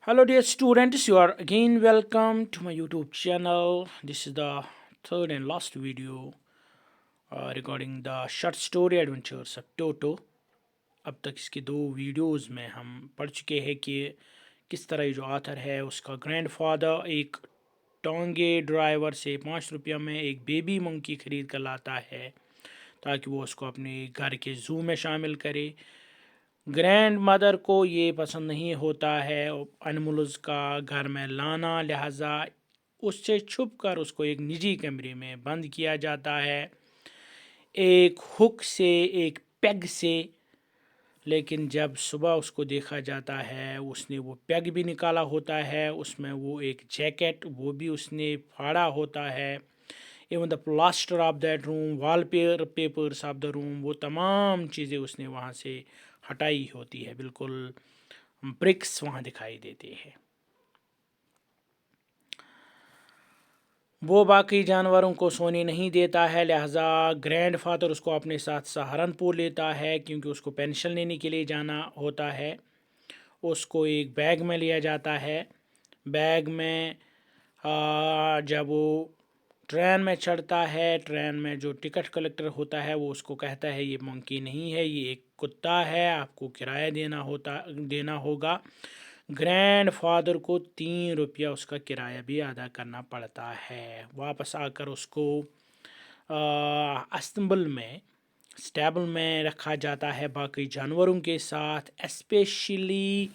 Hello, dear students. You are again welcome to my YouTube channel. This is the third and last video regarding the short story adventures of Toto. अब तक इसके दो videos में हम पढ़ चुके हैं कि किस तरह ये जो आथर है उसका ग्रैंडफादर एक टोंगे ड्राइवर से 5 रुपया में एक बेबी मंकी खरीद कर लाता है ताकि वो उसको अपने घर के ज़ू में शामिल करे। ग्रैंड मदर को ये पसंद नहीं होता है एनिमल्स का घर में लाना, लिहाजा उससे छुप कर उसको एक निजी कमरे में बंद किया जाता है, एक हुक से, एक पेग से। लेकिन जब सुबह उसको देखा जाता है उसने वो पेग भी निकाला होता है, उसमें वो एक जैकेट वो भी उसने फाड़ा होता है। Even the plaster of that room, wall papers of the room, वो तमाम चीज़ें उसने वहाँ से हटाई होती है, बिल्कुल ब्रिक्स वहाँ दिखाई देते हैं। वो बाकी जानवरों को सोने नहीं देता है, लिहाजा ग्रैंडफादर उसको अपने साथ सहारनपुर लेता है क्योंकि उसको पेंशन लेने के लिए जाना होता है। उसको एक बैग में लिया जाता है। बैग में जब वो ट्रेन में चढ़ता है, ट्रेन में जो टिकट कलेक्टर होता है वो उसको कहता है ये मंकी नहीं है, ये एक कुत्ता है, आपको किराया देना होगा। ग्रैंडफादर को 3 रुपया उसका किराया भी अदा करना पड़ता है। वापस आकर उसको स्टेबल में रखा जाता है बाकी जानवरों के साथ, स्पेशली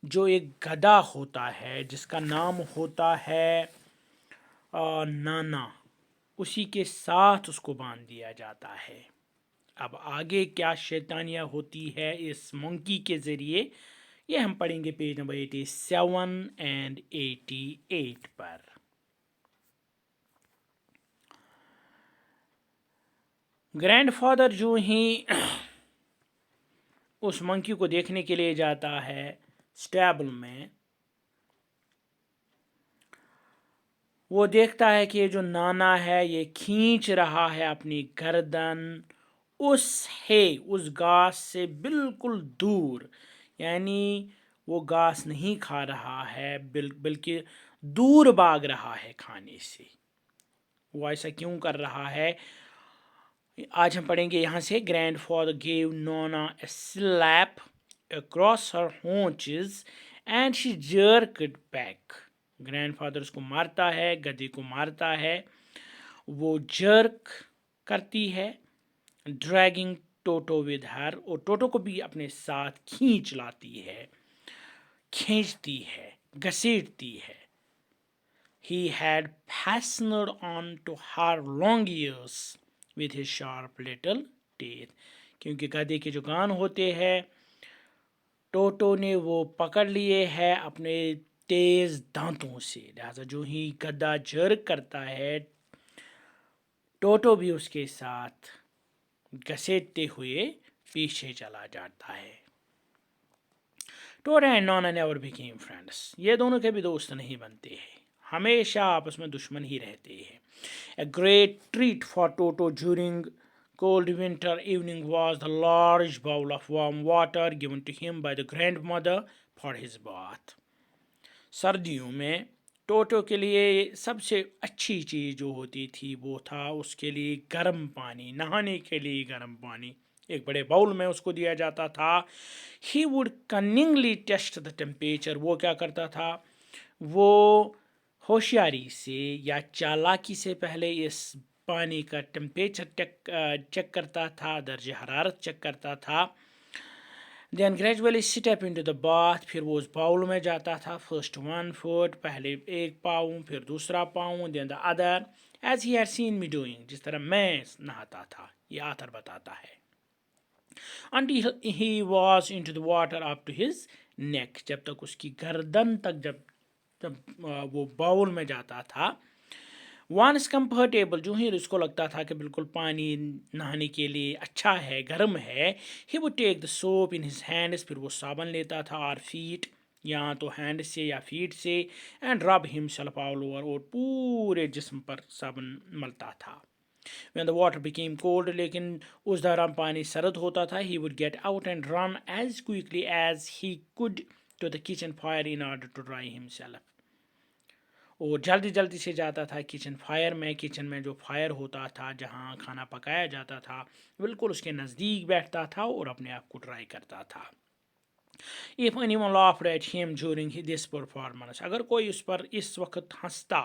जो एक गधा होता है जिसका नाम होता है नाना, उसी के साथ उसको बांध दिया जाता है। अब आगे क्या शैतानियाँ होती है इस मंकी के ज़रिए, ये हम पढ़ेंगे पेज नंबर 87 एंड 88 पर। ग्रैंडफादर जो ही उस मंकी को देखने के लिए जाता है स्टेबल में, वो देखता है कि ये जो नाना है ये खींच रहा है अपनी गर्दन उस घास से बिल्कुल दूर, यानी वो घास नहीं खा रहा है बल्कि दूर भाग रहा है खाने से। वो ऐसा क्यों कर रहा है आज हम पढ़ेंगे यहाँ से। Grandfather gave Nona a slap across her haunches and she jerked back. Grandfather उसको मारता है, गधे को मारता है, वो जर्क करती है, ड्रैगिंग टोटो विद हर, और टोटो को भी अपने साथ खींच लाती है, खींचती है, घसीटती है। He had fastened on to her long ears with his sharp little teeth. क्योंकि गधे के जो कान होते हैं टोटो ने वो पकड़ लिए हैं अपने तेज दांतों से, लिहाजा जो ही गधा जर्क करता है टोटो भी उसके साथ घसीटते हुए पीछे चला जाता है। टोटो and Nona never became friends. ये दोनों के भी दोस्त नहीं बनते हैं, हमेशा आपस में दुश्मन ही रहते हैं। A great treat for Toto during cold winter evening was the large bowl of warm water given to him by the grandmother for his bath. सर्दियों में टोटो के लिए सबसे अच्छी चीज़ जो होती थी वो था उसके लिए गर्म पानी, नहाने के लिए गर्म पानी एक बड़े बाउल में उसको दिया जाता था। He would cunningly test the temperature. वो क्या करता था, वो होशियारी से या चालाकी से पहले इस पानी का टेम्परेचर चेक करता था, दर्जे हरारत चेक करता था। Then gradually step into the bath. फिर वो उस बाउल में जाता था। First 1 foot, पहले एक पाँव, फिर दूसरा पाँव, then the other, as he had seen me doing, जिस तरह मैं नहाता था, ये आथर बताता है। Until he was into the water up to his neck, जब तक उसकी गर्दन तक जब वो बाउल में जाता था। Once comfortable, जो ही उसको लगता था कि बिल्कुल पानी नहाने के लिए अच्छा है, गर्म है, he would take the soap in his hands, फिर वो साबन लेता था और feet, या तो हैंड से या फीट से, and rub himself all over, और पूरे जिस्म पर साबन मलता था। When the water became cold, लेकिन उस दौरान पानी सर्द होता था, he would get out and run as quickly as he could to the kitchen fire in order to dry himself. वो जल्दी जल्दी से जाता था किचन फायर में, किचन में जो फायर होता था जहाँ खाना पकाया जाता था, बिल्कुल उसके नज़दीक बैठता था और अपने आप को ड्राई करता था. If anyone laughed at him during this performance, अगर कोई उस पर इस वक्त हंसता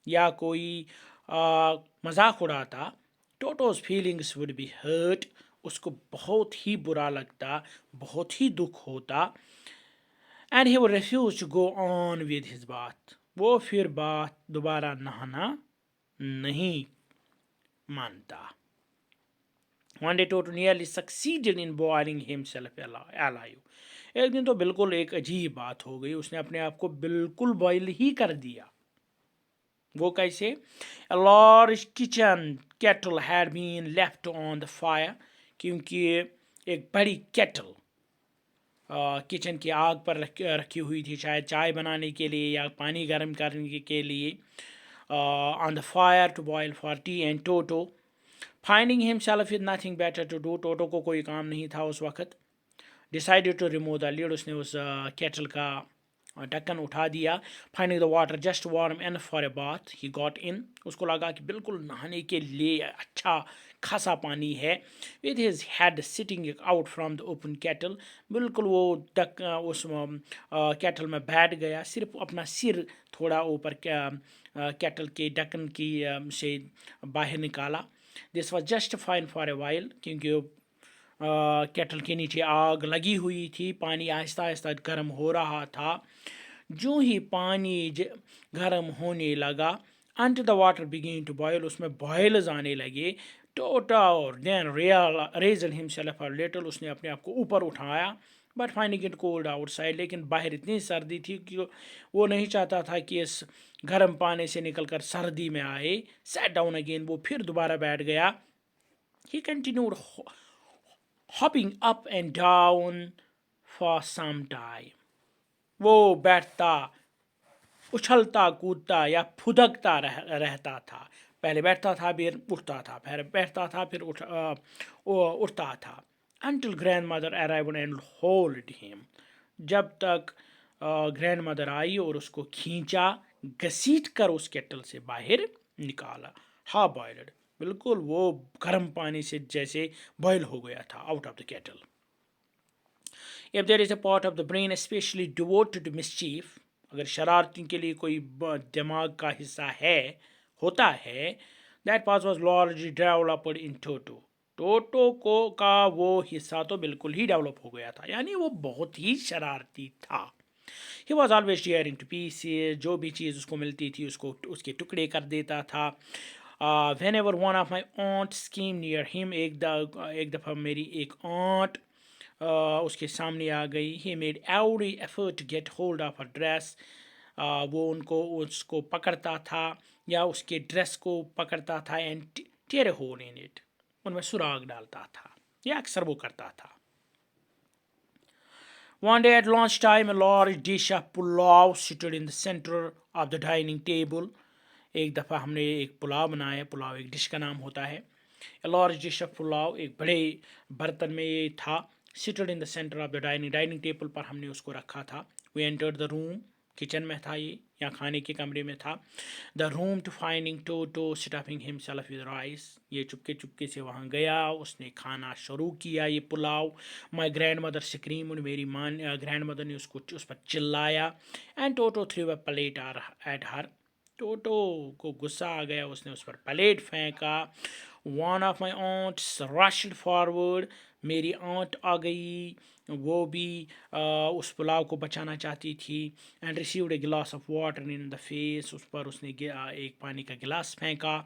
या कोई मजाक उड़ाता, Toto's feelings would be hurt, उसको बहुत ही बुरा लगता, बहुत ही दुख होता. And he would refuse to go on with his bath. वो फिर बात दोबारा नहाना नहीं मानता. One day Toto nearly succeeded in boiling himself alive. एक दिन तो बिल्कुल एक अजीब बात हो गई, उसने अपने आप को बिल्कुल बॉयल ही कर दिया. वो कैसे? A large kitchen kettle had been left on the fire, क्योंकि एक बड़ी केटल किचन की आग पर रखी हुई थी, शायद चाय बनाने के लिए या पानी गर्म करने के लिए. On the fire to boil for tea, and Toto, finding himself with nothing better to do, Toto को कोई काम नहीं था उस वक्त, decided to remove the lid, उसने उस केटल का ढक्कन उठा दिया. Finding the water just warm enough for a bath, he got in, उसको लगा कि बिल्कुल नहाने के लिए अच्छा खासा पानी है. With his head sitting out from the open kettle, बिल्कुल वो उस केटल में बैठ गया, सिर्फ अपना सिर थोड़ा ऊपर केटल के ढक्कन की से बाहर निकाला. This was just fine for a while, क्योंकि केटल के नीचे आग लगी हुई थी, पानी आहिस्ता आहिस्ता गर्म हो रहा था. जो ही पानी गर्म होने लगा, until the water began to boil, उसमें boils आने लगे. Toto then raised himself a little, उसने अपने आप को ऊपर उठाया. But finding it cold outside, लेकिन बाहर इतनी सर्दी थी कि वो नहीं चाहता था कि इस गर्म पानी से निकलकर सर्दी में आए. Sat down again, वो फिर दोबारा बैठ गया. He continued hopping up and down for some time. वो बैठता, उछलता कूदता या फुदकता रहता था. पहले बैठता था फिर उठता था, फिर बैठता था फिर उठता था. Until grandmother arrived and hauled him, जब तक ग्रैंडमदर आई और उसको खींचा, घसीट कर उस केटल से बाहर निकाला. हा बॉयल्ड, बिल्कुल वो गर्म पानी से जैसे बॉयल हो गया था, out of the kettle. If there is a part of the brain especially devoted to mischief, अगर शरारती के लिए कोई दिमाग का हिस्सा होता है, that part was largely developed in Toto. टोटो को का वो हिस्सा तो बिल्कुल ही डेवलप हो गया था, यानी वो बहुत ही शरारती था. He was always tearing to pieces, जो भी चीज़ उसको मिलती थी उसको उसके टुकड़े कर देता था. Whenever one of my aunts came near him, एक दफ़ा मेरी एक aunt उसके सामने आ गई. He made every effort to get hold of her dress, वो उसको पकड़ता था या उसके ड्रेस को पकड़ता था. and tear a hole in it, उनमें सुराग डालता था, या अक्सर वो करता था. One day at lunch time, a large dish of pulao stood in the center of the dining table. एक दफ़ा हमने एक पुलाव बनाया, पुलाव एक डिश का नाम होता है. A large dish of pulao, एक बड़े बर्तन में ये था. Seated in the center of the dining table, पर हमने उसको रखा था. We entered the room, kitchen में था ये या खाने के कमरे में था. The room to finding Toto stuffing himself with rice, ये चुपके चुपके से वहाँ गया, उसने खाना शुरू किया ये पुलाव. My grandmother screamed, मेरी माँ ग्रैंडमदर ने उस पर चिल्लाया. And Toto threw a plate at her, टोटो को गुस्सा आ गया, उसने उस पर प्लेट फेंका. One of my aunts rushed forward, मेरी आंट आ गई, वो भी उस पुलाव को बचाना चाहती थी. And received a glass of water in the face, उस पर उसने एक पानी का गिलास फेंका.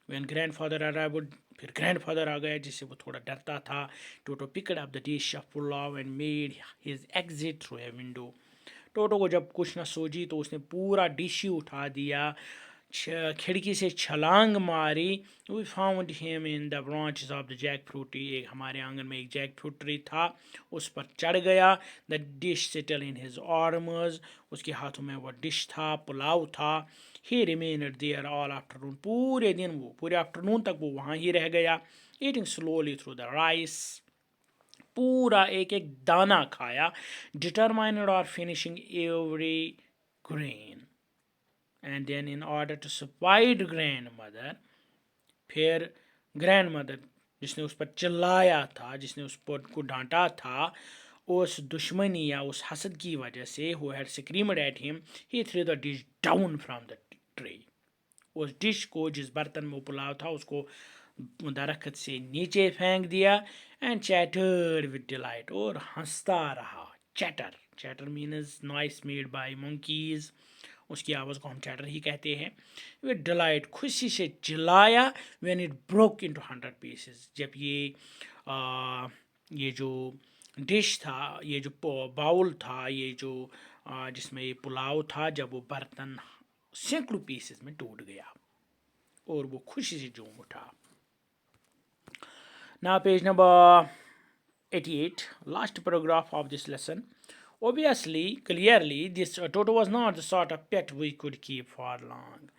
When grandfather arrived, फिर ग्रैंडफादर आ गया जिससे वो थोड़ा डरता था. Toto picked up the dish of pulao and made his exit through a window. टोटो को जब कुछ न सूझी तो उसने पूरा डिश ही उठा दिया, खिड़की से छलांग मारी. We found him in the branches of the jackfruit tree, एक हमारे आंगन में एक जैकफ्रूट ट्री था, उस पर चढ़ गया. The dish settled in his arms, उसके हाथों में वो डिश था, पुलाव था. He remained there all afternoon, पूरे दिन वो पूरे आफ्टरनून तक वो वहाँ ही रह गया. Eating slowly through the rice, पूरा एक एक दाना खाया. Determined or finishing every grain. And then in order to spite grandmother, फिर grandmother जिसने उस पर चिल्लाया था, जिसने उस पर को डांटा था, उस दुश्मनी या उस हसद की वजह से, who had screamed at him, he threw the dish down from the tree. उस डिश को, जिस बर्तन में पुलाव था, उसको दरख्त से नीचे फेंक दिया. एंड चैटर्ड विद डिलाइट, और हंसता रहा. Chatter, chatter means noise made by monkeys. उसकी आवाज़ को हम चैटर ही कहते हैं. विद डिलाइट, खुशी से चिल्लाया. When it broke into 100 pieces, जब ये जो डिश था, ये जो बाउल था, ये जो जिसमें ये पुलाव था, जब वो बर्तन सैकड़ों पीसेस में टूट गया और वो खुशी से झूम उठा. Now page number 88, last paragraph of this lesson. Obviously, clearly, this Toto was not the sort of pet we could keep for long.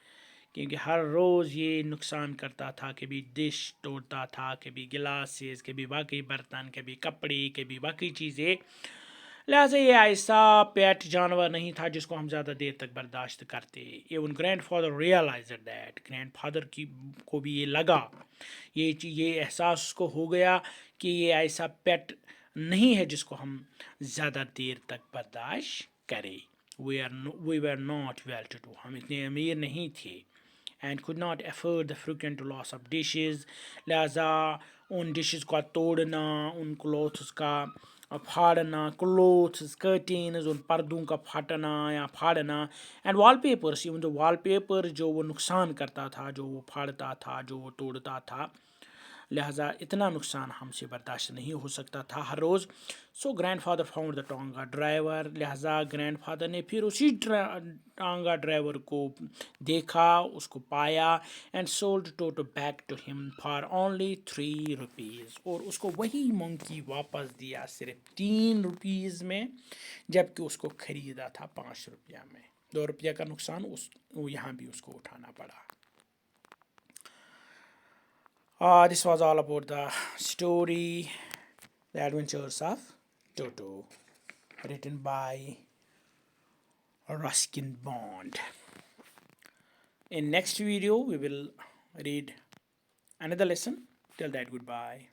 क्योंकि हर रोज़ ये नुकसान करता था, कभी डिश तोड़ता था, कभी गिलासेस, कभी बाकी बर्तन, कभी कपड़े, कभी बाकी चीज़ें. लिहाजा ये ऐसा पेट जानवर नहीं था जिसको हम ज़्यादा देर तक बर्दाश्त करते. Even grandfather realise that, grandfather की को भी ये लगा, ये एहसास उसको हो गया कि ये ऐसा पेट नहीं है जिसको हम ज़्यादा देर तक बर्दाश्त करें. We were not well to do, हम इतने अमीर नहीं थे. And could not afford the frequent loss of dishes. लिहाजा उन डिशेस का तोड़ना, उन क्लोथ्स का फाड़ना, क्लोथ्स, कर्टेन्स, उन पर्दों का फाटना या फाड़ना. एंड वॉलपेपर्स, इवन जो वॉलपेपर जो वो नुकसान करता था, जो वो फाड़ता था, जो वो तोड़ता था, लिहाजा इतना नुकसान हमसे बर्दाश्त नहीं हो सकता था हर रोज़. So grandfather found the tonga driver. लिहाजा ग्रैंड फादर ने फिर उसी टांगा ड्राइवर को देखा, उसको पाया. And sold Toto back to him for only 3 rupees, और उसको वही मंकी वापस दिया सिर्फ 3 रुपीज़ में, जबकि उसको ख़रीदा था 5 रुपया में. 2 रुपया का नुकसान यहाँ भी उसको उठाना पड़ा. This was all about the story, The Adventures of Toto, written by Ruskin Bond. In next video, we will read another lesson. Till that, goodbye.